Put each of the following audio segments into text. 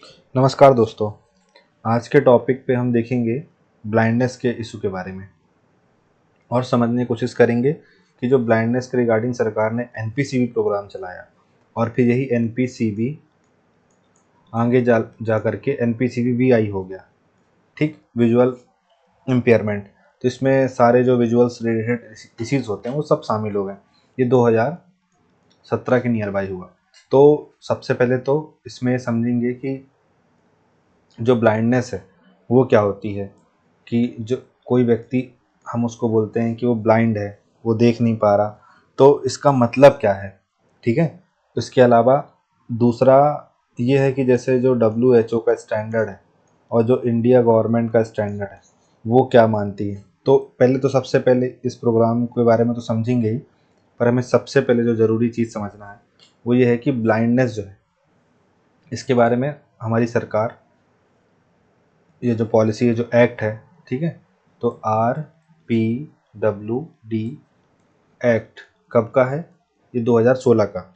नमस्कार दोस्तों। आज के टॉपिक पे हम देखेंगे ब्लाइंडनेस के इशू के बारे में और समझने की कोशिश करेंगे कि जो ब्लाइंडनेस के रिगार्डिंग सरकार ने एनपीसीबी प्रोग्राम चलाया और फिर यही एनपीसीबी आगे जा करके एनपीसीबी वीआई हो गया। ठीक, विजुअल इम्पेयरमेंट। तो इसमें सारे जो विजुअल्स रिलेटेड डिसीज़ होते हैं वो सब शामिल हो गए। ये 2017 के नियर बाई हुआ। तो सबसे पहले तो इसमें समझेंगे कि जो ब्लाइंडनेस है वो क्या होती है, कि जो कोई व्यक्ति हम उसको बोलते हैं कि वो ब्लाइंड है, वो देख नहीं पा रहा, तो इसका मतलब क्या है। ठीक है। इसके अलावा दूसरा ये है कि जैसे जो WHO का स्टैंडर्ड है और जो इंडिया गवर्नमेंट का स्टैंडर्ड है वो क्या मानती है। तो पहले तो सबसे पहले इस प्रोग्राम के बारे में तो समझेंगे ही, पर हमें सबसे पहले जो ज़रूरी चीज़ समझना है वो ये है कि ब्लाइंडनेस जो है इसके बारे में हमारी सरकार, ये जो पॉलिसी है, जो एक्ट है, ठीक है, तो RPWD एक्ट कब का है, ये 2016 का।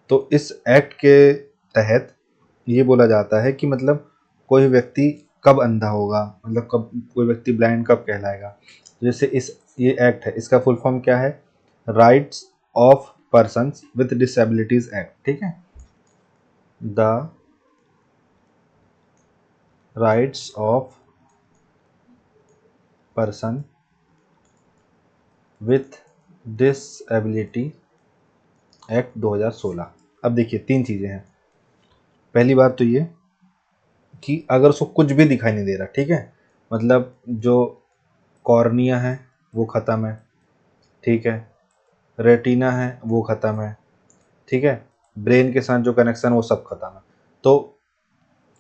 तो इस एक्ट के तहत ये बोला जाता है कि मतलब कोई व्यक्ति कब अंधा होगा, मतलब कब कोई व्यक्ति ब्लाइंड कब कहलाएगा। जैसे इस ये एक्ट है, इसका फुल फॉर्म क्या है, rights of persons with disabilities act. ठीक है, the rights of person with disability act 2016। अब देखिए तीन चीज़ें हैं। पहली बात तो ये कि अगर उसको कुछ भी दिखाई नहीं दे रहा, ठीक है, मतलब जो कॉर्निया है वो ख़त्म है, ठीक है, रेटिना है वो ख़त्म है, ठीक है, ब्रेन के साथ जो कनेक्शन वो सब ख़त्म है, तो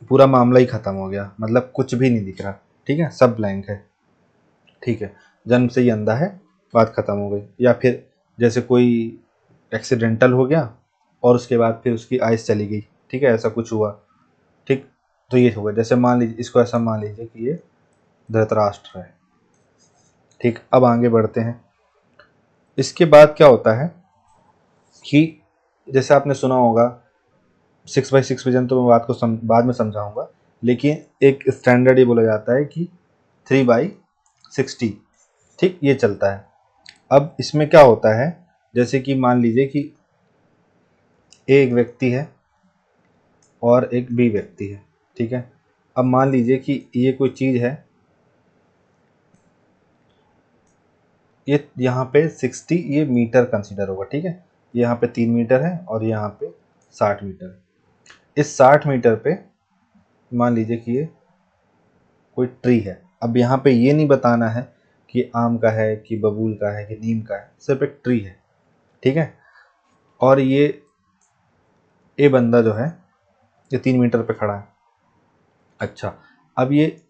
पूरा मामला ही ख़त्म हो गया, मतलब कुछ भी नहीं दिख रहा, ठीक है, सब ब्लैंक है, ठीक है, जन्म से ही अंधा है, बात ख़त्म हो गई। या फिर जैसे कोई एक्सीडेंटल हो गया और उसके बाद फिर उसकी आइज़ चली गई, ठीक है, ऐसा कुछ हुआ, ठीक, तो ये होगा। जैसे मान लीजिए, इसको ऐसा मान लीजिए कि ये धृतराष्ट्र है, ठीक। अब आगे बढ़ते हैं। इसके बाद क्या होता है कि जैसे आपने सुना होगा 6/6 विजन, तो मैं बात को बाद में समझाऊंगा, लेकिन एक स्टैंडर्ड ये बोला जाता है कि 3/60, ठीक, ये चलता है। अब इसमें क्या होता है, जैसे कि मान लीजिए कि एक व्यक्ति है और एक बी व्यक्ति है, ठीक है। अब मान लीजिए कि ये कोई चीज़ है, ये यहाँ पे 60 ये मीटर कंसीडर होगा, ठीक है, यहाँ पे 3 मीटर है और यहाँ पे 60 मीटर है। इस 60 मीटर पे मान लीजिए कि ये कोई ट्री है। अब यहाँ पे ये नहीं बताना है कि आम का है कि बबूल का है कि नीम का है, सिर्फ एक ट्री है, ठीक है। और ये बंदा जो है ये 3 मीटर पे खड़ा है। अच्छा, अब ये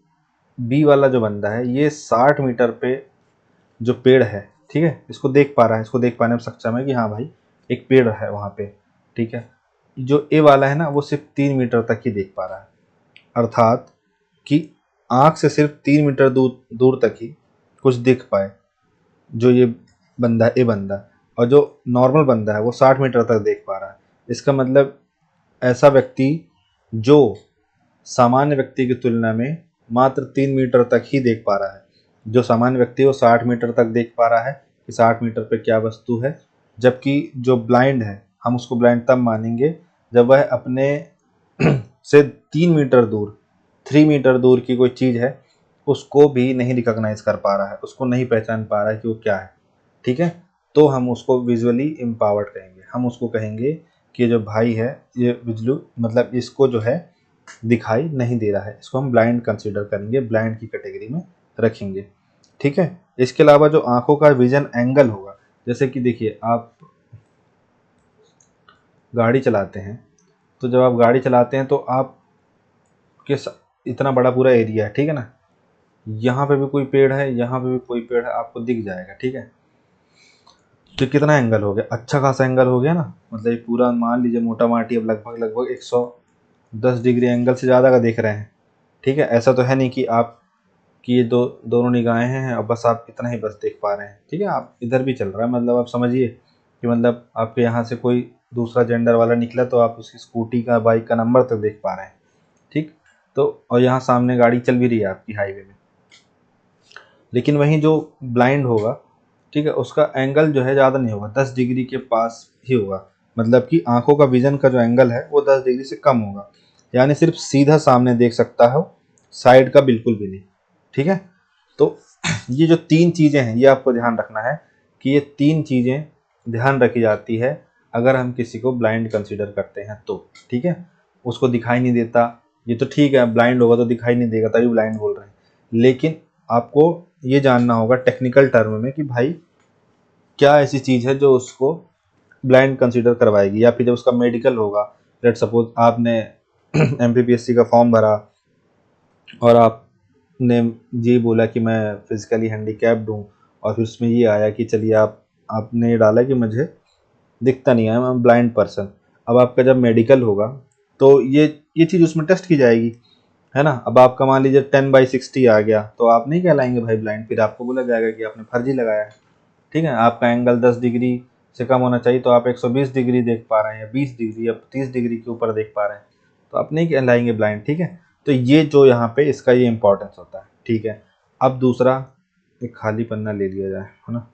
बी वाला जो बंदा है ये 60 मीटर पे जो पेड़ है, ठीक है, इसको देख पा रहा है, इसको देख पाने में सक्षम है कि हाँ भाई एक पेड़ है वहाँ पे, ठीक है। जो ए वाला है ना वो सिर्फ 3 मीटर तक ही देख पा रहा है, अर्थात कि आँख से सिर्फ 3 मीटर दूर दूर तक ही कुछ दिख पाए जो ये बंदा ए बंदा, और जो नॉर्मल बंदा है वो 60 मीटर तक देख पा रहा है। इसका मतलब ऐसा व्यक्ति जो सामान्य व्यक्ति की तुलना में मात्र 3 मीटर तक ही देख पा रहा है, जो सामान्य व्यक्ति वो 60 मीटर तक देख पा रहा है कि 60 मीटर पे क्या वस्तु है, जबकि जो ब्लाइंड है हम उसको ब्लाइंड तब मानेंगे जब वह अपने से 3 मीटर दूर, 3 मीटर दूर की कोई चीज़ है उसको भी नहीं रिकॉग्नाइज कर पा रहा है, उसको नहीं पहचान पा रहा है कि वो क्या है, ठीक है। तो हम उसको विजुअली एम्पावर्ड कहेंगे, हम उसको कहेंगे कि जो भाई है ये विजुअली मतलब इसको जो है दिखाई नहीं दे रहा है, इसको हम ब्लाइंड कंसीडर करेंगे, ब्लाइंड की कैटेगरी में रखेंगे, ठीक है। इसके अलावा जो आंखों का विजन एंगल होगा, जैसे कि देखिए आप गाड़ी चलाते हैं, तो जब आप गाड़ी चलाते हैं तो आप के इतना बड़ा पूरा एरिया है, ठीक है ना, यहाँ पे भी कोई पेड़ है, यहाँ पे भी कोई पेड़ है, आपको दिख जाएगा, ठीक है। तो कितना एंगल हो गया, अच्छा खासा एंगल हो गया ना, मतलब ये पूरा मान लीजिए मोटा माटी अब लगभग लगभग 110 डिग्री एंगल से ज़्यादा का देख रहे हैं, ठीक है। ऐसा तो है नहीं कि आप कि ये दोनों निगाहें हैं और बस आप इतना ही बस देख पा रहे हैं, ठीक है, आप इधर भी चल रहा है, मतलब आप समझिए कि मतलब आपके यहाँ से कोई दूसरा जेंडर वाला निकला तो आप उसकी स्कूटी का बाइक का नंबर तक देख पा रहे हैं, ठीक। तो और यहाँ सामने गाड़ी चल भी रही है आपकी हाईवे में, लेकिन वहीं जो ब्लाइंड होगा, ठीक है, उसका एंगल जो है ज़्यादा नहीं होगा, 10 डिग्री के पास ही होगा। मतलब कि आंखों का विजन का जो एंगल है वो 10 डिग्री से कम होगा, यानी सिर्फ सीधा सामने देख सकता है, साइड का बिल्कुल भी नहीं। ठीक है। तो ये जो तीन चीज़ें हैं ये आपको ध्यान रखना है कि ये तीन चीज़ें ध्यान रखी जाती है अगर हम किसी को ब्लाइंड कंसीडर करते हैं तो। ठीक है। उसको दिखाई नहीं देता, ये तो ठीक है, ब्लाइंड होगा तो दिखाई नहीं देगा तभी ब्लाइंड बोल रहे हैं, लेकिन आपको ये जानना होगा टेक्निकल टर्म में कि भाई क्या ऐसी चीज़ है जो उसको ब्लाइंड कंसीडर करवाएगी, या फिर जब उसका मेडिकल होगा, लेट सपोज आपने एमपीपीएससी का फॉर्म भरा और आपने ये बोला कि मैं फिजिकली हैंडीकैप्ड हूँ, और फिर उसमें ये आया कि चलिए आपने ये डाला कि मुझे दिखता नहीं है, आई एम ब्लाइंड पर्सन। अब आपका जब मेडिकल होगा तो ये चीज़ उसमें टेस्ट की जाएगी, है ना। अब आपका मान लीजिए 10/60 आ गया तो आप नहीं कहलाएंगे भाई ब्लाइंड, फिर आपको बोला जाएगा कि आपने फर्जी लगाया है। ठीक है। आपका एंगल 10 डिग्री से कम होना चाहिए तो आप 120 डिग्री देख पा रहे हैं, या 20 डिग्री या 30 डिग्री के ऊपर देख पा रहे हैं, तो आप नहीं कहलाएंगे ब्लाइंड। ठीक है। तो ये जो यहाँ पे इसका ये इंपॉर्टेंस होता है। ठीक है। अब दूसरा, एक खाली पन्ना ले लिया जाए, है ना।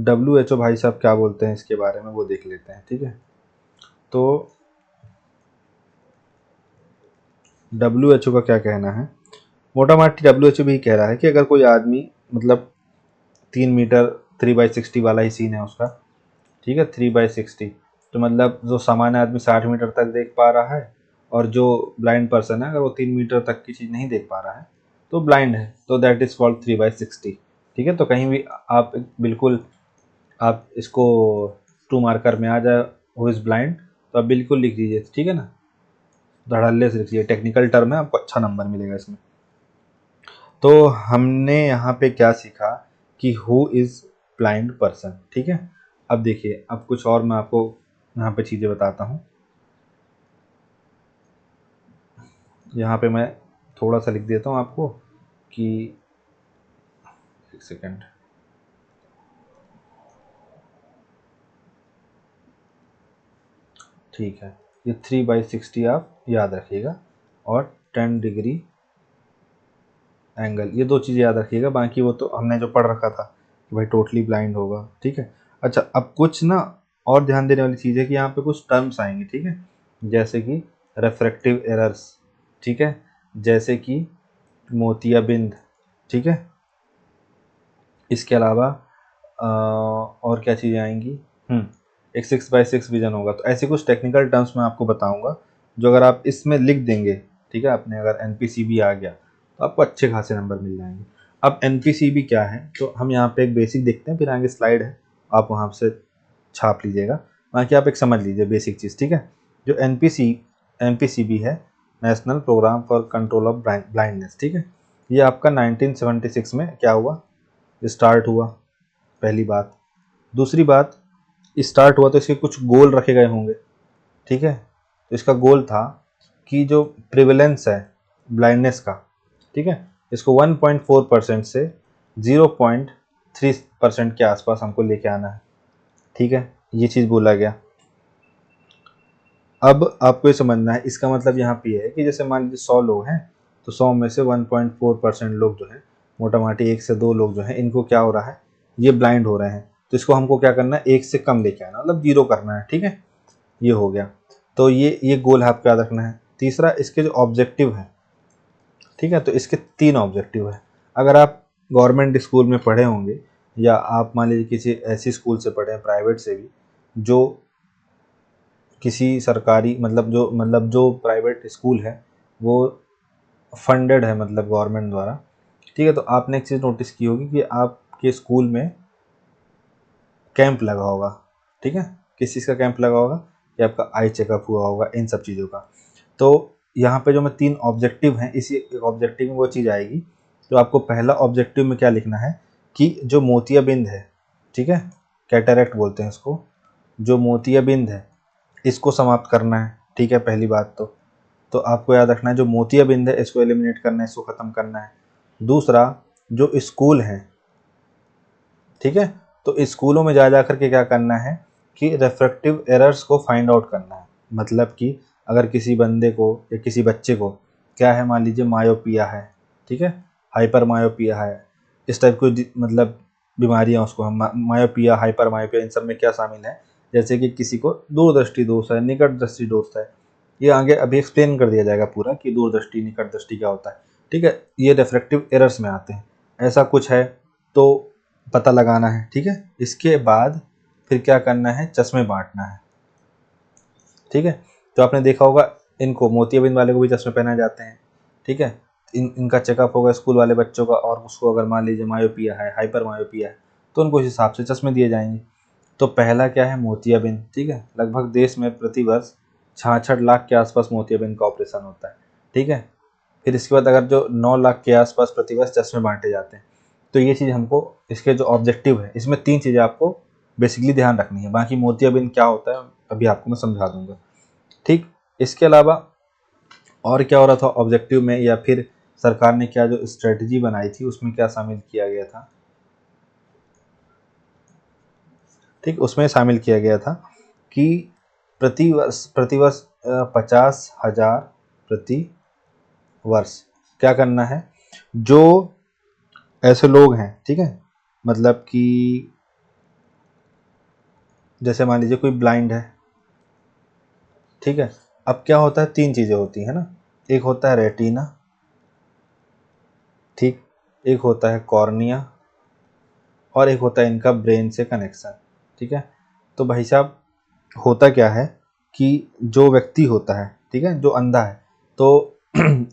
WHO भाई साहब क्या बोलते हैं इसके बारे में वो देख लेते हैं। ठीक है। तो WHO का क्या कहना है, मोटा माटी WHO भी कह रहा है कि अगर कोई आदमी मतलब 3 मीटर 3/60 वाला ही सीन है उसका, ठीक है, 3/60, तो मतलब जो सामान्य आदमी 60 मीटर तक देख पा रहा है, और जो ब्लाइंड पर्सन है अगर वो 3 मीटर तक की चीज़ नहीं देख पा रहा है तो ब्लाइंड है, तो दैट इज कॉल्ड 3/60। ठीक है। तो कहीं भी आप बिल्कुल आप इसको 2 मार्कर में आ जाए हु इज़ ब्लाइंड, तो आप बिल्कुल लिख दीजिए। ठीक है ना, धड़ल्ले से लिखिए, टेक्निकल टर्म है, आपको अच्छा नंबर मिलेगा इसमें। तो हमने यहाँ पे क्या सीखा कि हु इज़ ब्लाइंड पर्सन। ठीक है। अब देखिए, अब कुछ और मैं आपको यहाँ पे चीज़ें बताता हूँ। यहाँ पे मैं थोड़ा सा लिख देता हूँ आपको कि, एक सेकेंड, ठीक है, ये 3/60 आप याद रखिएगा, और 10 डिग्री एंगल, ये दो चीज़ें याद रखिएगा, बाकी वो तो हमने जो पढ़ रखा था कि भाई टोटली ब्लाइंड होगा। ठीक है। अच्छा, अब कुछ ना और ध्यान देने वाली चीज़ है कि यहाँ पे कुछ टर्म्स आएंगे। ठीक है। जैसे कि रेफ्रेक्टिव एरर्स, ठीक है, जैसे कि मोतियाबिंद। ठीक है। इसके अलावा और क्या चीज़ें आएंगी, एक 6/6 विजन होगा। तो ऐसे कुछ टेक्निकल टर्म्स मैं आपको बताऊंगा जो अगर आप इसमें लिख देंगे, ठीक है, आपने अगर एनपीसीबी आ गया तो आपको अच्छे खासे नंबर मिल जाएंगे। अब एनपीसीबी क्या है, तो हम यहाँ पे एक बेसिक देखते हैं, फिर आगे स्लाइड है आप वहाँ से छाप लीजिएगा, बाकी आप एक समझ लीजिए बेसिक चीज़। ठीक है। जो एनपीसीबी है, national programme for control of blindness, ठीक है, ये आपका 1976 में क्या हुआ, स्टार्ट हुआ, पहली बात। दूसरी बात, स्टार्ट हुआ तो इसके कुछ गोल रखे गए होंगे। ठीक है। तो इसका गोल था कि जो प्रिवेलेंस है ब्लाइंडनेस का, ठीक है, इसको 1.4% से 0.3% के आसपास हमको लेके आना है। ठीक है। ये चीज़ बोला गया। अब आपको ये समझना है, इसका मतलब यहाँ पे है कि जैसे मान लीजिए 100 लोग हैं, तो 100 में से 1.4% लोग जो है, मोटा माटी 1 से 2 लोग जो हैं, इनको क्या हो रहा है, ये ब्लाइंड हो रहे हैं, तो इसको हमको क्या करना है, 1 से कम लेके आना, मतलब 0 करना है। ठीक है। ये हो गया। तो ये गोल है, आपको याद रखना है। तीसरा, इसके जो ऑब्जेक्टिव है, ठीक है, तो इसके 3 ऑब्जेक्टिव है। अगर आप गवर्नमेंट स्कूल में पढ़े होंगे, या आप मान लीजिए किसी ऐसी स्कूल से पढ़े हैं प्राइवेट से भी, जो किसी सरकारी मतलब जो प्राइवेट स्कूल है वो फंडेड है, मतलब गवर्नमेंट द्वारा। ठीक है। तो आपने एक चीज़ नोटिस की होगी कि आपके स्कूल में कैंप लगा होगा। ठीक है। किस चीज़ का कैंप लगा होगा, कि आपका आई चेकअप हुआ होगा, इन सब चीज़ों का। तो यहाँ पे जो मैं 3 ऑब्जेक्टिव हैं, इसी ऑब्जेक्टिव में वो चीज़ आएगी। तो आपको पहला ऑब्जेक्टिव में क्या लिखना है कि जो मोतियाबिंद है, ठीक है, कैटरेक्ट बोलते हैं इसको, जो मोतियाबिंद है इसको समाप्त करना है। ठीक है, पहली बात तो आपको याद रखना है जो मोतियाबिंद है इसको एलिमिनेट करना है, इसको ख़त्म करना है। दूसरा, जो स्कूल है, ठीक है। तो स्कूलों में जा करके क्या करना है कि रिफ्रैक्टिव एरर्स को फाइंड आउट करना है। मतलब कि अगर किसी बंदे को या किसी बच्चे को क्या है, मान लीजिए मायोपिया है, ठीक है, हाइपर मायोपिया है, इस टाइप की मतलब बीमारियां उसको हम मायोपिया, हाइपर मायोपिया, इन सब में क्या शामिल है, जैसे कि किसी को दूरदृष्टि दोष है, निकट दृष्टि दोष है, ये आगे अभी एक्सप्लेन कर दिया जाएगा पूरा कि दूरदृष्टि निकट दृष्टि क्या होता है, ठीक है। ये रिफ्रैक्टिव एरर्स में आते हैं, ऐसा कुछ है तो पता लगाना है, ठीक है। इसके बाद फिर क्या करना है, चश्मे बांटना है, ठीक है। तो आपने देखा होगा इनको मोतियाबिंद वाले को भी चश्मे पहनाए जाते हैं, ठीक है। इनका चेकअप होगा स्कूल वाले बच्चों का, और उसको अगर मान लीजिए मायोपिया है, हाइपर मायोपिया है, तो उनको इस हिसाब से चश्मे दिए जाएंगे। तो पहला क्या है, मोतियाबिंद, ठीक है। लगभग देश में प्रतिवर्ष 66 लाख के आसपास मोतियाबिंद का ऑपरेशन होता है, ठीक है। फिर इसके बाद अगर जो 9 लाख के आसपास प्रतिवर्ष चश्मे बांटे जाते हैं, तो ये चीज़ हमको, इसके जो ऑब्जेक्टिव है, इसमें 3 चीज़ें आपको बेसिकली ध्यान रखनी है। बाकी मोतियाबिंद क्या होता है अभी आपको मैं समझा दूंगा, ठीक। इसके अलावा और क्या हो रहा था ऑब्जेक्टिव में, या फिर सरकार ने क्या जो स्ट्रेटजी बनाई थी उसमें क्या शामिल किया गया था, ठीक, उसमें शामिल किया गया था कि प्रतिवर्ष 50,000 प्रति वर्ष क्या करना है, जो ऐसे लोग हैं, ठीक है, मतलब कि जैसे मान लीजिए कोई ब्लाइंड है, ठीक है। अब क्या होता है, 3 चीज़ें होती है ना, एक होता है रेटिना, ठीक, एक होता है कॉर्निया, और एक होता है इनका ब्रेन से कनेक्शन, ठीक है। तो भाई साहब होता क्या है कि जो व्यक्ति होता है, ठीक है, जो अंधा है, तो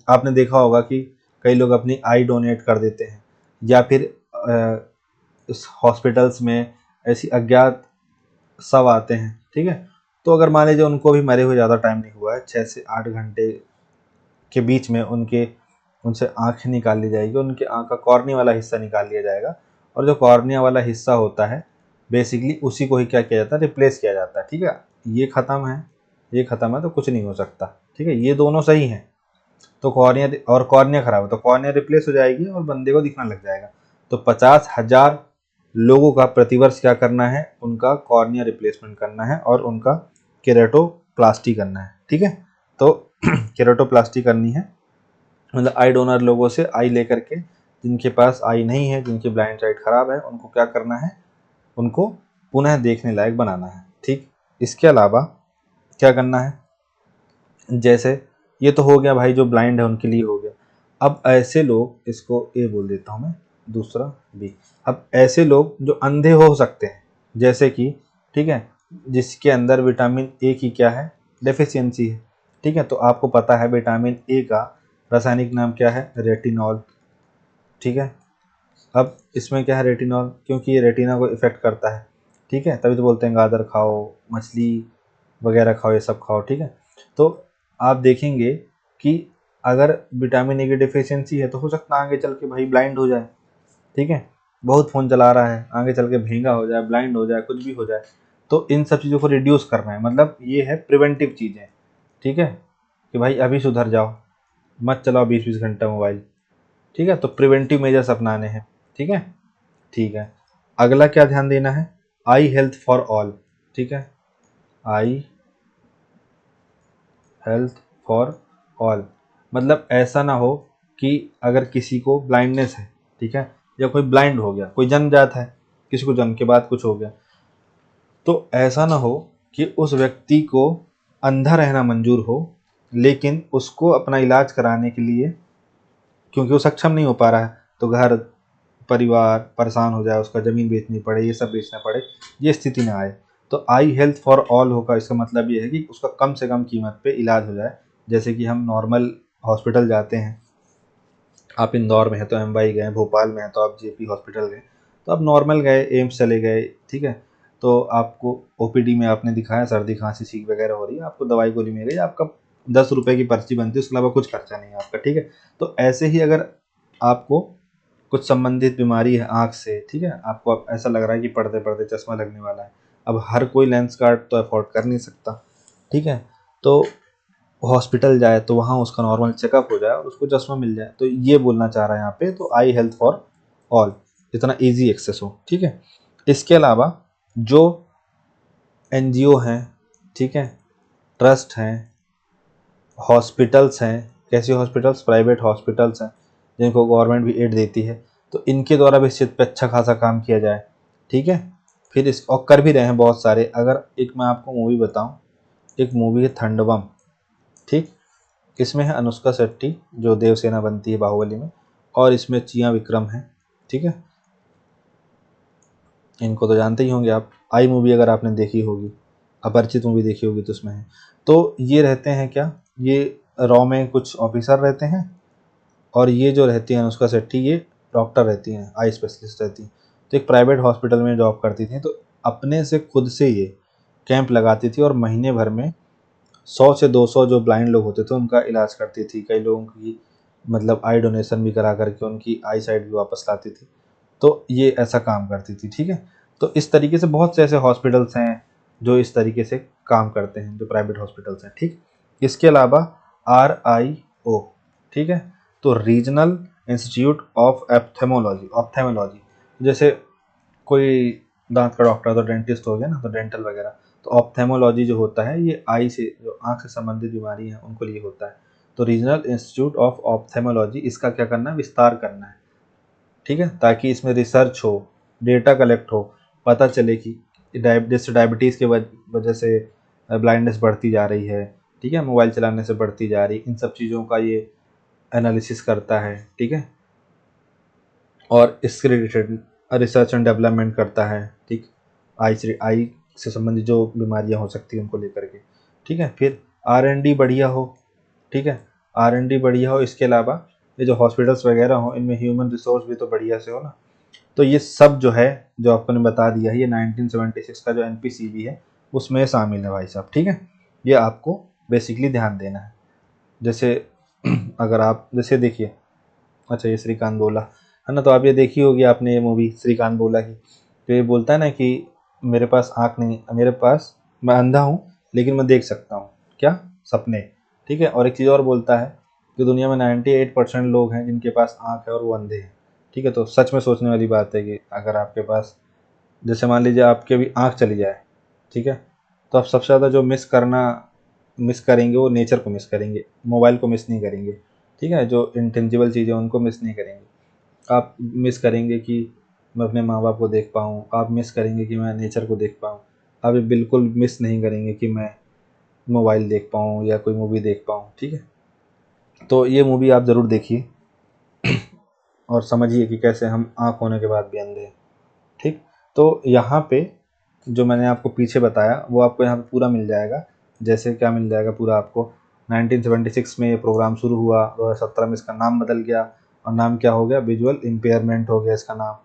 आपने देखा होगा कि कई लोग अपनी आई डोनेट कर देते हैं, या फिर इस हॉस्पिटल्स में ऐसी अज्ञात शव आते हैं, ठीक है। तो अगर मान लीजिए उनको भी मरे हुए ज़्यादा टाइम नहीं हुआ है, 6 से 8 घंटे के बीच में उनसे आँखें निकाल ली जाएगी, उनके आँख का कॉर्निया वाला हिस्सा निकाल लिया जाएगा, और जो कॉर्निया वाला हिस्सा होता है बेसिकली उसी को ही क्या किया जाता है, रिप्लेस किया जाता है, ठीक है। ये ख़त्म है, ये ख़त्म है, तो कुछ नहीं हो सकता, ठीक है। ये दोनों सही हैं, तो कॉर्निया और कॉर्निया खराब है तो कॉर्निया रिप्लेस हो जाएगी और बंदे को दिखना लग जाएगा। तो 50,000 लोगों का प्रतिवर्ष क्या करना है, उनका कॉर्निया रिप्लेसमेंट करना है और उनका केरेटोप्लास्टी करना है, ठीक है। तो केरेटोप्लास्टी करनी है, मतलब आई डोनर लोगों से आई लेकर के, जिनके पास आई नहीं है, जिनकी ब्लाइंड साइड खराब है, उनको क्या करना है, उनको पुनः देखने लायक बनाना है, ठीक। इसके अलावा क्या करना है, जैसे ये तो हो गया भाई, जो ब्लाइंड है उनके लिए हो गया। अब ऐसे लोग, इसको ए बोल देता हूँ मैं, दूसरा बी। अब ऐसे लोग जो अंधे हो सकते हैं, जैसे कि, ठीक है, जिसके अंदर विटामिन ए की क्या है, डेफिशिएंसी है, ठीक है। तो आपको पता है विटामिन ए का रासायनिक नाम क्या है, रेटिनॉल, ठीक है। अब इसमें क्या है रेटिनॉल, क्योंकि ये रेटिना को इफेक्ट करता है, ठीक है, तभी तो बोलते हैं गाजर खाओ, मछली वगैरह खाओ, ये सब खाओ, ठीक है। तो आप देखेंगे कि अगर विटामिन ए की डिफिशियंसी है तो हो सकता है आगे चल के भाई ब्लाइंड हो जाए, ठीक है। बहुत फ़ोन चला रहा है, आगे चल के भेंगा हो जाए, ब्लाइंड हो जाए, कुछ भी हो जाए। तो इन सब चीज़ों को रिड्यूस करना है, मतलब ये है प्रिवेंटिव चीज़ें, ठीक है, कि भाई अभी सुधर जाओ, मत चलाओ 20-20 घंटा मोबाइल, ठीक है। तो प्रिवेंटिव मेजर्स अपनाने हैं, ठीक है, ठीक है। अगला क्या ध्यान देना है, आई हेल्थ फॉर ऑल, ठीक है, आई हेल्थ फॉर ऑल, मतलब ऐसा ना हो कि अगर किसी को ब्लाइंडनेस है, ठीक है, या कोई ब्लाइंड हो गया, कोई जन्मजात है, किसी को जन्म के बाद कुछ हो गया, तो ऐसा ना हो कि उस व्यक्ति को अंधा रहना मंजूर हो, लेकिन उसको अपना इलाज कराने के लिए, क्योंकि वो सक्षम नहीं हो पा रहा है, तो घर परिवार परेशान हो जाए, उसका ज़मीन बेचनी पड़े, ये सब बेचना पड़े, ये स्थिति ना आए। तो आई हेल्थ फॉर ऑल होगा, इसका मतलब ये है कि उसका कम से कम कीमत पे इलाज हो जाए। जैसे कि हम नॉर्मल हॉस्पिटल जाते हैं, आप इंदौर में हैं तो एमवाई गए, भोपाल में हैं तो आप जेपी हॉस्पिटल गए, तो आप नॉर्मल गए, एम्स चले गए, ठीक है। तो आपको ओपीडी में आपने दिखाया सर्दी खांसी छींक वगैरह हो रही है, आपको दवाई गोली मिल गई, आपका 10 रुपये की पर्ची बनती है, उसके अलावा कुछ खर्चा नहीं है आपका, ठीक है। तो ऐसे ही अगर आपको कुछ संबंधित बीमारी है आँख से, ठीक है, आपको अब ऐसा लग रहा है कि पढ़ते पढ़ते चश्मा लगने वाला है, अब हर कोई लेंस कार्ड तो अफोर्ड कर नहीं सकता, ठीक है। तो हॉस्पिटल जाए तो वहाँ उसका नॉर्मल चेकअप हो जाए और उसको चश्मा मिल जाए, तो ये बोलना चाह रहा है यहाँ पे। तो आई हेल्थ फॉर ऑल, जितना ईजी एक्सेस हो, ठीक है। इसके अलावा जो एनजीओ हैं, ठीक है, ट्रस्ट हैं, हॉस्पिटल्स हैं, कैसे हॉस्पिटल्स, प्राइवेट हॉस्पिटल्स हैं जिनको गवर्नमेंट भी एड देती है, तो इनके द्वारा भी इस चीज़ पे अच्छा खासा काम किया जाए, ठीक है। फिर इस और कर भी रहे हैं बहुत सारे। अगर एक मैं आपको मूवी बताऊं, एक मूवी है थंडवम, ठीक। इसमें है अनुष्का शेट्टी जो देवसेना बनती है बाहुबली में, और इसमें चिया विक्रम है, ठीक है। इनको तो जानते ही होंगे आप, आई मूवी अगर आपने देखी होगी, अपरिचित मूवी देखी होगी तो उसमें है। तो ये रहते हैं क्या, ये रॉ में कुछ ऑफिसर रहते हैं, और ये जो रहती है अनुष्का शेट्टी ये डॉक्टर रहती हैं, आई स्पेशलिस्ट रहती हैं। तो एक प्राइवेट हॉस्पिटल में जॉब करती थी, तो अपने से खुद से ये कैंप लगाती थी और महीने भर में 100 से 200 जो ब्लाइंड लोग होते थे उनका इलाज करती थी। कई लोगों की मतलब आई डोनेशन भी करा करके उनकी आई साइट भी वापस लाती थी। तो ये ऐसा काम करती थी, ठीक है। तो इस तरीके से बहुत से ऐसे हॉस्पिटल्स हैं जो इस तरीके से काम करते हैं, जो प्राइवेट हॉस्पिटल्स हैं, ठीक। इसके अलावा RIO, ठीक है, तो रीजनल इंस्टीट्यूट ऑफ एप्थेमोलॉजी, ऑप्थेमोलॉजी, जैसे कोई दांत का डॉक्टर तो डेंटिस्ट हो गया ना, तो डेंटल वगैरह। तो ऑप्थेमोलॉजी जो होता है ये आई से, जो आंख से संबंधित बीमारी है उनको लिए होता है। तो रीजनल इंस्टीट्यूट ऑफ ऑप्थेमोलॉजी, इसका क्या करना है, विस्तार करना है, ठीक है, ताकि इसमें रिसर्च हो, डेटा कलेक्ट हो, पता चले कि जैसे डायबिटीज़ के वजह से ब्लाइंडनेस बढ़ती जा रही है, ठीक है, मोबाइल चलाने से बढ़ती जा रही, इन सब चीज़ों का ये एनालिसिस करता है, ठीक है, और इसके रिलेटेड रिसर्च एंड डेवलपमेंट करता है, ठीक। आई से संबंधित जो बीमारियां हो सकती हैं उनको लेकर के, ठीक है। फिर R&D बढ़िया हो, ठीक है, R&D बढ़िया हो। इसके अलावा ये जो हॉस्पिटल्स वगैरह हो इनमें ह्यूमन रिसोर्स भी तो बढ़िया से हो ना। तो ये सब जो है, जो आपको ने बता दिया है, ये 1976 का जो NPCB है उसमें शामिल है भाई साहब, ठीक है। ये आपको बेसिकली ध्यान देना है। जैसे अगर आप जैसे देखिए, अच्छा ये श्रीकांत बोला है ना, तो आप ये देखी होगी आपने ये मूवी श्रीकांत बोला की, तो ये बोलता है ना कि मेरे पास आँख नहीं, मेरे पास, मैं अंधा हूँ लेकिन मैं देख सकता हूँ, क्या, सपने, ठीक है। और एक चीज़ और बोलता है कि दुनिया में 98% लोग हैं जिनके पास आँख है और वो अंधे हैं, ठीक है। तो सच में सोचने वाली बात है कि अगर आपके पास, जैसे मान लीजिए आपकी अभी आँख चली जाए, ठीक है, तो आप सबसे ज़्यादा जो मिस करेंगे वो नेचर को मिस करेंगे, मोबाइल को मिस नहीं करेंगे, ठीक है। जो इंटेंजिबल चीज़ें उनको मिस नहीं करेंगे। आप मिस करेंगे कि मैं अपने माँ बाप को देख पाऊँ, आप मिस करेंगे कि मैं नेचर को देख पाऊँ। आप ये बिल्कुल मिस नहीं करेंगे कि मैं मोबाइल देख पाऊँ या कोई मूवी देख पाऊँ, ठीक है। तो ये मूवी आप ज़रूर देखिए और समझिए कि कैसे हम आँख होने के बाद भी अंधे हैं, ठीक। तो यहाँ पे जो मैंने आपको पीछे बताया वो आपको यहाँ पे पूरा मिल जाएगा। जैसे क्या मिल जाएगा पूरा आपको, 1976 में ये प्रोग्राम शुरू हुआ, 2017 में इसका नाम बदल गया, और नाम क्या हो गया, विजुअल इम्पेयरमेंट हो गया इसका नाम।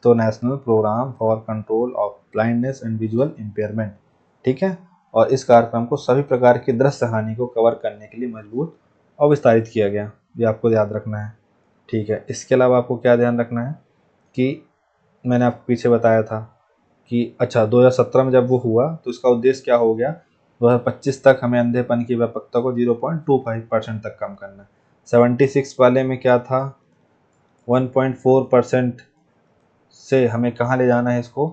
तो national programme for control of blindness and visual impairment, ठीक है। और इस कार्यक्रम को सभी प्रकार की दृश्य हानि को कवर करने के लिए मजबूत और विस्तारित किया गया, ये आपको याद रखना है, ठीक है। इसके अलावा आपको क्या ध्यान रखना है कि मैंने आपको पीछे बताया था कि अच्छा 2017 में जब वो हुआ तो इसका उद्देश्य क्या हो गया, 2025 तक हमें अंधेपन की व्यापकता को 0.25% तक कम करना है। 76 वाले में क्या था, 1.4% से हमें कहाँ ले जाना है इसको,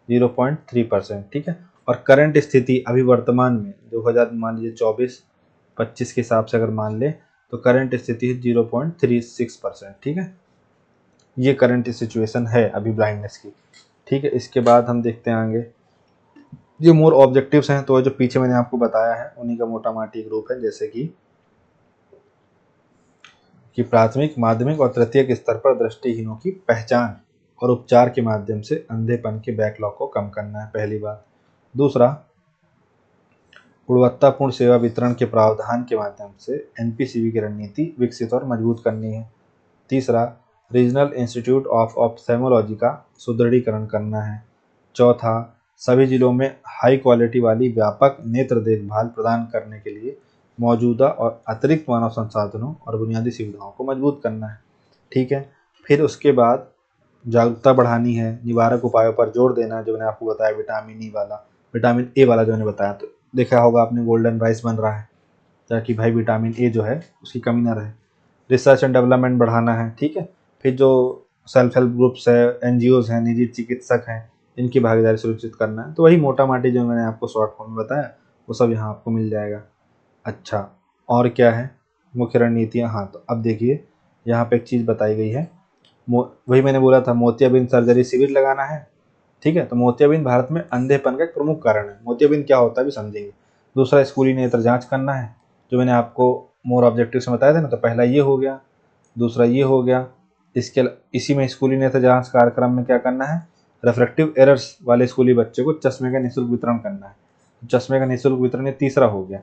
0.3%, ठीक है। और करंट स्थिति अभी वर्तमान में 2000 मान लीजिए 24-25 के हिसाब से अगर मान ले, तो करंट स्थिति है 0.36%, ठीक है। ये करंट सिचुएशन है अभी ब्लाइंडनेस की, ठीक है। इसके बाद हम देखते हैं आगे, ये मोर ऑब्जेक्टिव्स हैं, तो जो पीछे मैंने आपको बताया है उन्हीं का मोटा माटी ग्रुप है, जैसे कि प्राथमिक, माध्यमिक और तृतीयक स्तर पर दृष्टिहीनों की पहचान और उपचार के माध्यम से अंधेपन के बैकलॉग को कम करना है, पहली बात। दूसरा, गुणवत्तापूर्ण सेवा वितरण के प्रावधान के माध्यम से NPCB की रणनीति विकसित और मजबूत करनी है। तीसरा, रीजनल इंस्टीट्यूट ऑफ ऑप्थेमोलॉजी का सुदृढ़ीकरण करना है। चौथा, सभी जिलों में हाई क्वालिटी वाली व्यापक नेत्र देखभाल प्रदान करने के लिए मौजूदा और अतिरिक्त मानव संसाधनों और बुनियादी सुविधाओं को मजबूत करना है, ठीक है। फिर उसके बाद जागरूकता बढ़ानी है, निवारक उपायों पर जोर देना है, जो मैंने आपको बताया विटामिन ए वाला जो मैंने बताया, तो देखा होगा आपने गोल्डन राइस बन रहा है, ताकि भाई विटामिन ए जो है उसकी कमी ना रहे। रिसर्च एंड डेवलपमेंट बढ़ाना है, ठीक है। फिर जो सेल्फ हेल्प ग्रुप्स है, एनजीओज हैं, निजी चिकित्सक हैं, इनकी भागीदारी सुनिश्चित करना है। तो वही मोटा माटी जो मैंने आपको शॉर्ट फॉर्म में बताया वो सब यहाँ आपको मिल जाएगा। अच्छा, और क्या है मुख्य रणनीतियाँ? हाँ, तो अब देखिए यहाँ पे एक चीज़ बताई गई है, वही मैंने बोला था मोतियाबिंद सर्जरी शिविर लगाना है। ठीक है, तो मोतियाबिंद भारत में अंधेपन का एक प्रमुख कारण है। मोतियाबिंद क्या होता है भी समझेंगे। दूसरा, स्कूली नेत्र जांच करना है, जो मैंने आपको मोर ऑब्जेक्टिव से बताया था ना। तो पहला ये हो गया, दूसरा ये हो गया। इसी में स्कूली नेत्र जांच कार्यक्रम में क्या करना है, रिफ्रैक्टिव एरर्स वाले स्कूली बच्चे को चश्मे का निःशुल्क वितरण करना है। चश्मे का निःशुल्क वितरण ये तीसरा हो गया।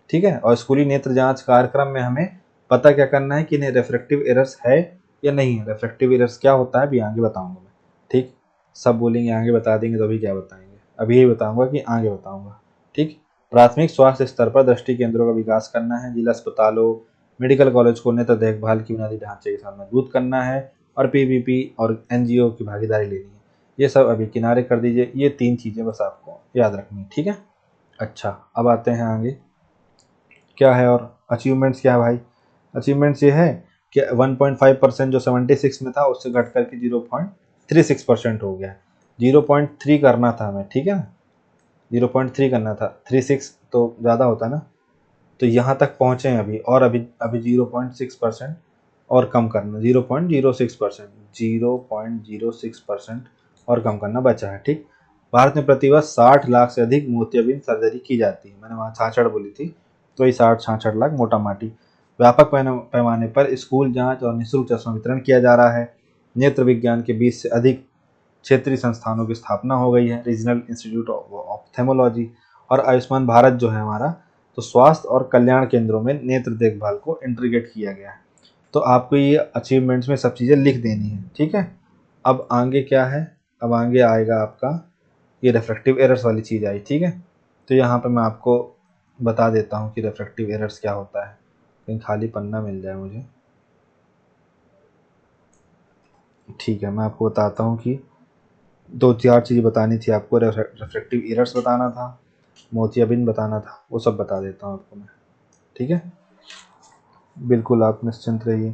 ठीक है, और स्कूली नेत्र जांच कार्यक्रम में हमें पता क्या करना है कि इन्हें रिफ्रैक्टिव एरर्स है या नहीं है। रिफ्रैक्टिव एरर्स क्या होता है अभी आगे बताऊंगा मैं। ठीक, सब बोलेंगे आगे बता देंगे तो अभी क्या बताएंगे, अभी यही बताऊंगा कि आगे बताऊंगा। ठीक, प्राथमिक स्वास्थ्य स्तर पर दृष्टि केंद्रों का विकास करना है। जिला अस्पतालों, मेडिकल कॉलेज को नेत्र देखभाल की बुनियादी ढांचे के साथ मजबूत करना है, और पीवीपी और एनजीओ की भागीदारी लेनी है। ये सब अभी किनारे कर दीजिए, ये 3 चीज़ें बस आपको याद रखनी है। ठीक है, अच्छा अब आते हैं आगे क्या है और अचीवमेंट्स क्या है भाई। अचीवमेंट्स ये है कि 1.5% जो 76 में था उससे घट करके 0.36% हो गया। 0.3 करना था हमें, ठीक है ना, 0.3 करना था, 36 तो ज़्यादा होता ना। तो यहाँ तक पहुँचे हैं अभी, और अभी अभी 0.6% और कम करना, 0.06%, 0.06% और कम करना बचा है। ठीक, भारत में प्रतिवर्ष 60 लाख से अधिक मोतियाबिंद सर्जरी की जाती है। मैंने वहाँ 66 बोली थी, तो ये 60-66 लाख मोटा माटी। व्यापक पैमाने पर स्कूल जांच और निःशुल्क चश्मा वितरण किया जा रहा है। नेत्र विज्ञान के 20 से अधिक क्षेत्रीय संस्थानों की स्थापना हो गई है, रीजनल इंस्टीट्यूट ऑफ ऑप्थेमोलॉजी। और आयुष्मान भारत जो है हमारा, तो स्वास्थ्य और कल्याण केंद्रों में नेत्र देखभाल को इंटीग्रेट किया गया है। तो आपको ये अचीवमेंट्स में सब चीज़ें लिख देनी है। ठीक है, अब आगे क्या है, अब आगे आएगा आपका ये रिफ्रैक्टिव एरर्स वाली चीज़ आई। ठीक है, तो यहाँ पे मैं आपको बता देता हूँ कि रिफ्रैक्टिव एरर्स क्या होता है। कहीं खाली पन्ना मिल जाए मुझे। ठीक है, मैं आपको बताता हूँ कि 2-4 चीज़ें बतानी थी आपको। रिफ्रैक्टिव एरर्स बताना था, मोतियाबिंद बताना था, वो सब बता देता हूँ आपको मैं। ठीक है, बिल्कुल आप निश्चिंत रहिए।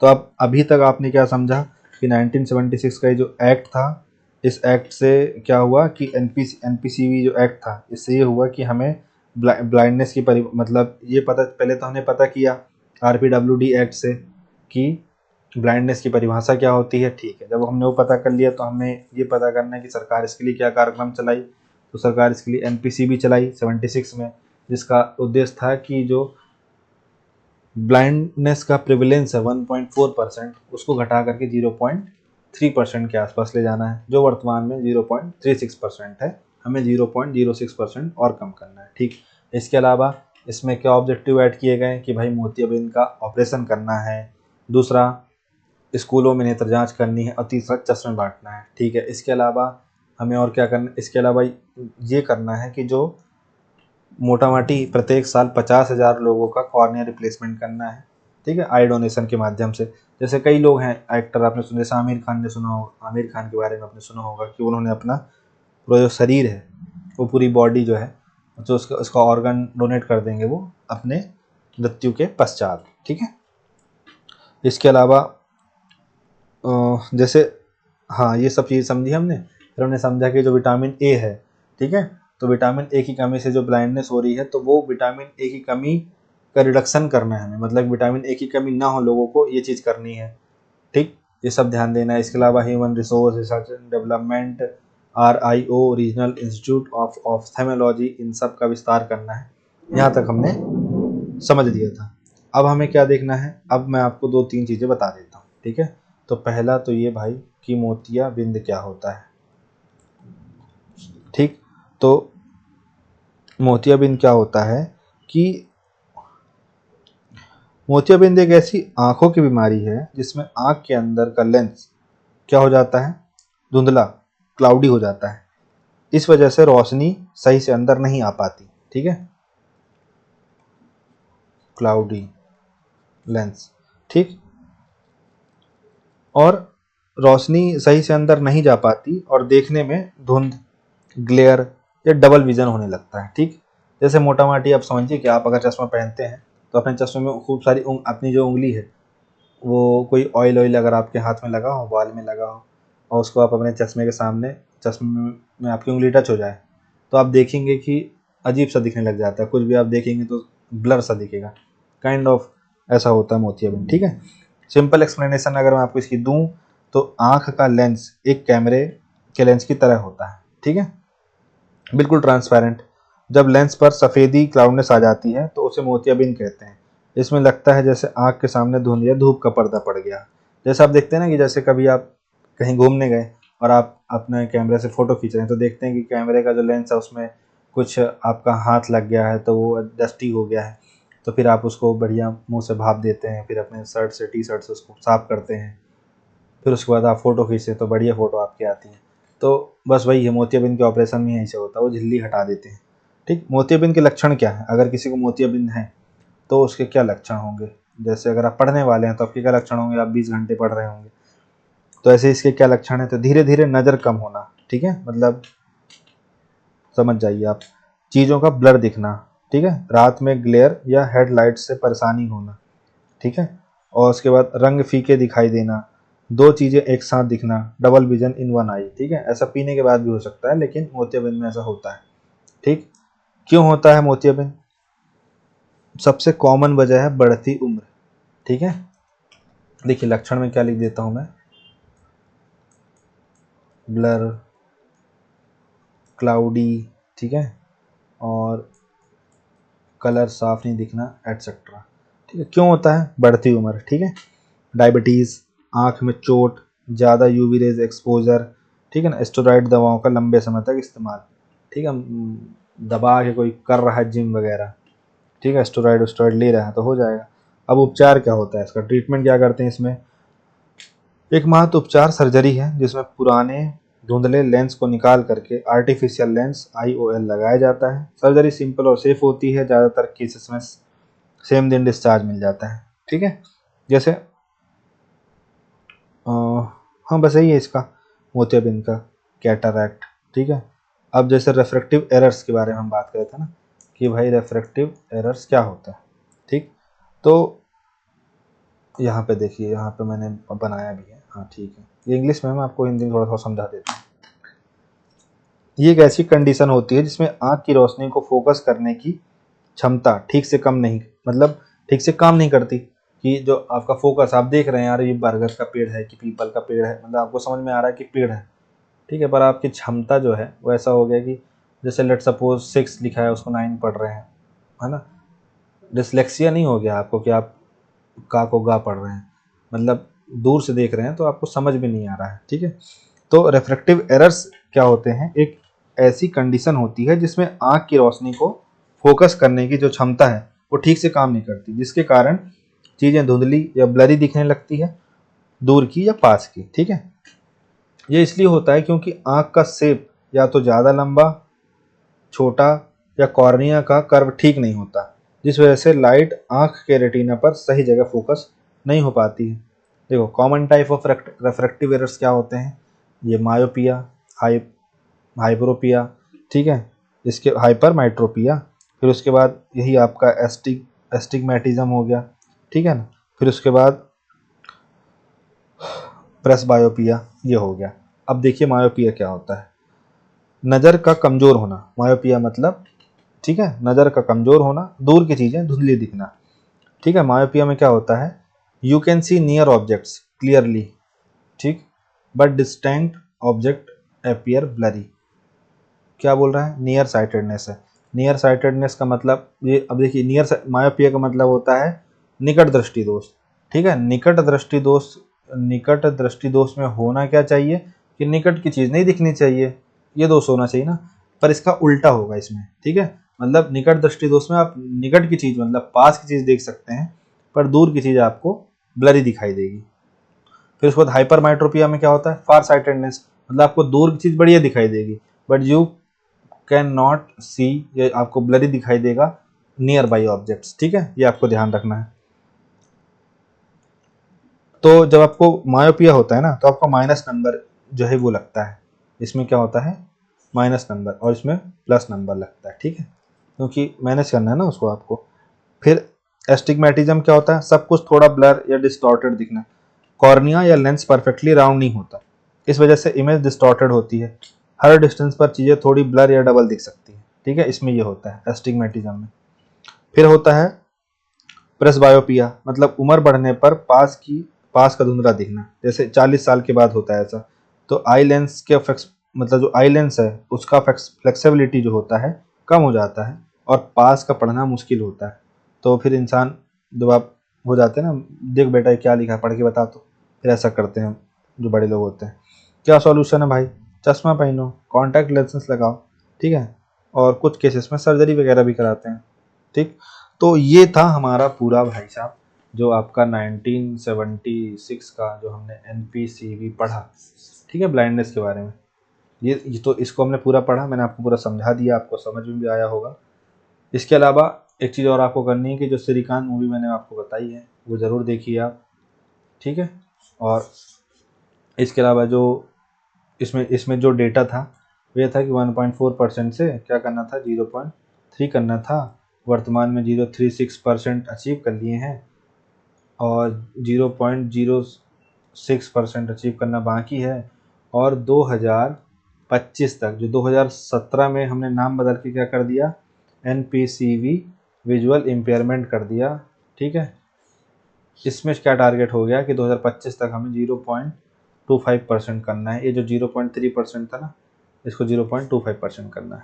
तो अब अभी तक आपने क्या समझा कि 1976 का ये जो एक्ट था, इस एक्ट से क्या हुआ कि एनपीसीवी जो एक्ट था, इससे ये हुआ कि हमें ब्लाइंडनेस की मतलब ये पता, पहले तो हमने पता किया आरपीडब्ल्यूडी एक्ट से कि ब्लाइंडनेस की परिभाषा क्या होती है। ठीक है, जब हमने वो पता कर लिया तो हमें ये पता करना है कि सरकार इसके लिए क्या कार्यक्रम चलाई। तो सरकार इसके लिए एनपीसीबी चलाई 76 में, जिसका उद्देश्य था कि जो ब्लाइंडनेस का प्रिविलेंस है 1.4%, उसको घटा करके 0.3% के आसपास ले जाना है, जो वर्तमान में 0.36% है। हमें 0.06% और कम करना है। ठीक, इसके अलावा इसमें क्या ऑब्जेक्टिव ऐड किए गए कि भाई मोतियाबिंद का ऑपरेशन करना है, दूसरा स्कूलों में नेत्र जांच करनी है, और तीसरा चश्मे बांटना है। ठीक है, इसके अलावा हमें और क्या करना, इसके अलावा ये करना है कि जो मोटा माटी प्रत्येक साल 50,000 लोगों का कॉर्निया रिप्लेसमेंट करना है। ठीक है, आई डोनेशन के माध्यम से। जैसे कई लोग हैं एक्टर, आपने सुना, जैसे आमिर खान ने सुना होगा, आमिर खान के बारे में आपने सुना होगा कि उन्होंने अपना पूरा जो शरीर है, वो पूरी बॉडी जो है, जो उसका ऑर्गन डोनेट कर देंगे वो अपने मृत्यु के पश्चात। ठीक है, इसके अलावा जैसे, हाँ ये सब चीज़ समझी हमने। फिर हमने समझा कि जो विटामिन ए है, ठीक है, तो विटामिन ए की कमी से जो ब्लाइंडनेस हो रही है, तो वो विटामिन ए की कमी का रिडक्शन करना है हमें, मतलब विटामिन ए की कमी ना हो लोगों को, ये चीज़ करनी है। ठीक, ये सब ध्यान देना है। इसके अलावा human resource research and development, RIO regional institute of ophthalmology, इन सब का विस्तार करना है। यहाँ तक हमने समझ लिया था। अब हमें क्या देखना है, अब मैं आपको 2-3 चीज़ें बता देता हूँ। ठीक है, तो पहला तो ये भाई कि मोतियाबिंद क्या होता है। ठीक, तो मोतियाबिंद क्या होता है कि मोतियाबिंद एक ऐसी आंखों की बीमारी है जिसमें आंख के अंदर का लेंस क्या हो जाता है, धुंधला, क्लाउडी हो जाता है। इस वजह से रोशनी सही से अंदर नहीं आ पाती। ठीक है, क्लाउडी लेंस। ठीक, और रोशनी सही से अंदर नहीं जा पाती और देखने में धुंध, ग्लेयर या डबल विजन होने लगता है। ठीक, जैसे मोटा माटी आप समझिए कि आप अगर चश्मा पहनते हैं तो अपने चश्मे में खूब सारी अपनी जो उंगली है वो कोई ऑयल ऑयल अगर आपके हाथ में लगा हो, बाल में लगा हो, और उसको आप अपने चश्मे के सामने, चश्मे में आपकी उंगली टच हो जाए, तो आप देखेंगे कि अजीब सा दिखने लग जाता है, कुछ भी आप देखेंगे तो ब्लर सा दिखेगा, काइंड ऑफ ऐसा होता है मोतियाबिंद। ठीक है, सिंपल एक्सप्लेनेशन अगर मैं आपको इसकी दूं तो आँख का लेंस एक कैमरे के लेंस की तरह होता है। ठीक है, बिल्कुल ट्रांसपेरेंट। जब लेंस पर सफ़ेदी क्लाउडनेस आ जाती है तो उसे मोतियाबिंद कहते हैं। इसमें लगता है जैसे आँख के सामने धुंध या धूप का पर्दा पड़ गया। जैसे आप देखते हैं ना कि जैसे कभी आप कहीं घूमने गए और आप अपने कैमरे से फ़ोटो खींच रहे हैं तो देखते हैं कि कैमरे का जो लेंस है उसमें कुछ आपका हाथ लग गया है तो वो डस्टी हो गया है, तो फिर आप उसको बढ़िया मुँह से भाप देते हैं, फिर अपने शर्ट से, टी शर्ट से उसको साफ़ करते हैं, फिर उसके बाद आप फ़ोटो खींचते हैं तो बढ़िया फ़ोटो आपकी आती है। तो बस वही है, मोतियाबिंद के ऑपरेशन में यहीं से होता है, वो झिल्ली हटा देते हैं। ठीक, मोतियाबिंद के लक्षण क्या है? अगर किसी को मोतियाबिंद है तो उसके क्या लक्षण होंगे? जैसे अगर आप पढ़ने वाले हैं तो आपके क्या लक्षण होंगे? आप 20 घंटे पढ़ रहे होंगे, तो ऐसे इसके क्या लक्षण है? तो धीरे धीरे नज़र कम होना। ठीक है, मतलब समझ जाइए आप, चीज़ों का ब्लर दिखना। ठीक है, रात में ग्लेयर या हेडलाइट से परेशानी होना। ठीक है, और उसके बाद रंग फीके दिखाई देना, दो चीज़ें एक साथ दिखना, डबल विजन इन वन आई। ठीक है, ऐसा पीने के बाद भी हो सकता है लेकिन मोतियाबिंद में ऐसा होता है। ठीक, क्यों होता है मोतियाबिंद? सबसे कॉमन वजह है बढ़ती उम्र। ठीक है, देखिए लक्षण में क्या लिख देता हूं मैं, ब्लर, क्लाउडी, ठीक है, और कलर साफ नहीं दिखना, एटसेट्रा। ठीक है, क्यों होता है? बढ़ती उम्र। ठीक है, डायबिटीज़, आँख में चोट, ज़्यादा यूवी रेज एक्सपोजर, ठीक है ना, स्टेरॉइड दवाओं का लंबे समय तक इस्तेमाल। ठीक है, दबा के कोई कर रहा है जिम वगैरह, ठीक है, स्टेरॉइड स्टेरॉइड ले रहा है तो हो जाएगा। अब उपचार क्या होता है इसका, ट्रीटमेंट क्या करते हैं इसमें? एक मात्र उपचार सर्जरी है जिसमें पुराने धुंधले लेंस को निकाल करके आर्टिफिशियल लेंस IOL लगाया जाता है। सर्जरी सिंपल और सेफ होती है, ज़्यादातर केसेस में सेम दिन डिस्चार्ज मिल जाता है। ठीक है, जैसे हाँ बस यही है इसका, मोतियाबिंद का, कैटरैक्ट। ठीक है, अब जैसे रेफ्रेक्टिव एरर्स के बारे में हम बात कर रहे थे ना कि भाई रेफ्रेक्टिव एरर्स क्या होता है। ठीक, तो यहाँ पे देखिए, यहाँ पे मैंने बनाया भी है, हाँ ठीक है, ये इंग्लिश में मैं आपको हिंदी में थोड़ा सा समझा देता हूँ। ये एक ऐसी कंडीशन होती है जिसमें आँख की रोशनी को फोकस करने की क्षमता ठीक से कम नहीं, मतलब ठीक से काम नहीं करती, कि जो आपका फोकस, आप देख रहे हैं यार ये बरगद का पेड़ है कि पीपल का पेड़ है, मतलब आपको समझ में आ रहा है कि पेड़ है, ठीक है, पर आपकी क्षमता जो है वो ऐसा हो गया कि जैसे लेट सपोज 6 लिखा है उसको 9 पढ़ रहे हैं, है ना, डिसलेक्सिया नहीं हो गया आपको कि आप का को गा पढ़ रहे हैं, मतलब दूर से देख रहे हैं तो आपको समझ में नहीं आ रहा है। ठीक है, तो रेफ्रेक्टिव एरर्स क्या होते हैं? एक ऐसी कंडीशन होती है जिसमें आँख की रोशनी को फोकस करने की जो क्षमता है वो ठीक से काम नहीं करती, जिसके कारण चीज़ें धुंधली या ब्लरी दिखने लगती है, दूर की या पास की। ठीक है, ये इसलिए होता है क्योंकि आँख का शेप या तो ज़्यादा लंबा, छोटा, या कॉर्निया का कर्व ठीक नहीं होता, जिस वजह से लाइट आँख के रेटिना पर सही जगह फोकस नहीं हो पाती है। देखो common type of refractive errors क्या होते हैं? ये मायोपिया, हाई हाइपरोपिया, ठीक है, इसके हाइपरमेट्रोपिया, फिर उसके बाद यही आपका एस्टिग्मेटिज्म हो गया, ठीक है ना, फिर उसके बाद प्रेसबायोपिया, ये हो गया। अब देखिए मायोपिया क्या होता है? नज़र का कमज़ोर होना, मायोपिया मतलब, ठीक है, नज़र का कमज़ोर होना, दूर की चीज़ें धुंधली दिखना। ठीक है, मायोपिया में क्या होता है? You can see near objects clearly, ठीक, but distant object appear blurry. क्या बोल रहा है? नियर साइटेडनेस है। नियर साइटेडनेस का मतलब ये, अब देखिए नियर मायोपिया का मतलब होता है निकट दृष्टि दोष। ठीक है, निकट दृष्टि दोष, निकट दृष्टि दोष में होना क्या चाहिए कि निकट की चीज़ नहीं दिखनी चाहिए, ये दोष होना चाहिए ना, पर इसका उल्टा होगा इसमें। ठीक है, मतलब निकट दृष्टि दोष में आप निकट की चीज़ मतलब पास की चीज़ देख सकते हैं पर दूर की चीज़ आपको ब्लरी दिखाई देगी। फिर उसके बाद हाइपरमेट्रोपिया में क्या होता है? फार साइटेडनेस, मतलब आपको दूर की चीज़ बढ़िया दिखाई देगी बट यू कैन नॉट सी, ये आपको ब्लरी दिखाई देगा नियर बाई ऑब्जेक्ट्स। ठीक है, ये आपको ध्यान रखना है। तो जब आपको मायोपिया होता है ना तो आपको माइनस नंबर जो है वो लगता है, इसमें क्या होता है? माइनस नंबर, और इसमें प्लस नंबर लगता है। ठीक है, क्योंकि मैनेज करना है ना उसको आपको। फिर एस्टिग्मेटिज्म क्या होता है? सब कुछ थोड़ा ब्लर या डिस्टॉर्टेड दिखना। कॉर्निया या लेंस परफेक्टली राउंड नहीं होता, इस वजह से इमेज डिस्टॉर्टेड होती है। हर डिस्टेंस पर चीज़ें थोड़ी ब्लर या डबल दिख सकती है, ठीक है, इसमें ये होता है एस्टिग्मेटिज्म में। फिर होता है प्रेसबायोपिया, मतलब उम्र बढ़ने पर पास का धुंधला दिखना, जैसे 40 साल के बाद होता है ऐसा। तो आई लेंस के मतलब जो आई लेंस है उसका फ्लेक्सिबिलिटी जो होता है कम हो जाता है और पास का पढ़ना मुश्किल होता है। तो फिर इंसान जब आप हो जाते हैं ना, देख बेटा ये क्या लिखा है पढ़ के बता, तो फिर ऐसा करते हैं जो बड़े लोग होते हैं। क्या सॉल्यूशन है भाई? चश्मा पहनो, कॉन्टैक्ट लेंसेज लगाओ, ठीक है, और कुछ केसेस में सर्जरी वगैरह भी कराते हैं, ठीक। तो ये था हमारा पूरा भाई साहब जो आपका 1976 का जो हमने NPCV पढ़ा, ठीक है, ब्लाइंडनेस के बारे में। ये तो इसको हमने पूरा पढ़ा, मैंने आपको पूरा समझा दिया, आपको समझ में भी आया होगा। इसके अलावा एक चीज़ और आपको करनी है कि जो श्रीकांत मूवी मैंने आपको बताई है वो ज़रूर देखिए आप, ठीक है। और इसके अलावा जो इसमें इसमें जो डेटा था वो ये था कि 1.4% से क्या करना था, 0.3 करना था। वर्तमान में 0.36% अचीव कर लिए हैं और 0.06% अचीव करना बाकी है। और 2025 तक, जो 2017 में हमने नाम बदल के क्या कर दिया, NPCV विजुअल इम्पेयरमेंट कर दिया, ठीक है। इसमें क्या टारगेट हो गया कि 2025 तक हमें 0.25% करना है। ये जो 0.3% था ना, इसको 0.25% करना है।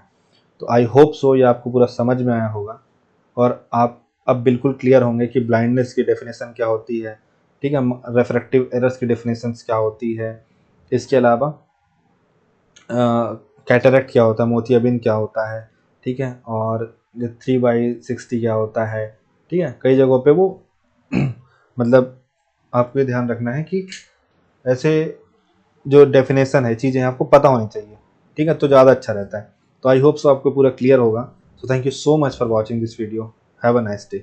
तो आई होप सो ये आपको पूरा समझ में आया होगा और आप अब बिल्कुल क्लियर होंगे कि ब्लाइंडनेस की डेफिनेशन क्या होती है, ठीक है, रेफ्रैक्टिव एरर्स की डेफिनेशन क्या होती है। इसके अलावा कैटरेक्ट क्या होता है, मोतियाबिंद क्या होता है, ठीक है, और 3/60 क्या होता है, ठीक है। कई जगहों पे वो मतलब आपको ये ध्यान रखना है कि ऐसे जो डेफिनेशन है चीज़ें आपको पता होनी चाहिए, ठीक है, तो ज़्यादा अच्छा रहता है। तो आई होप सो आपको पूरा क्लियर होगा। So thank you so much for watching this video. Have a nice day.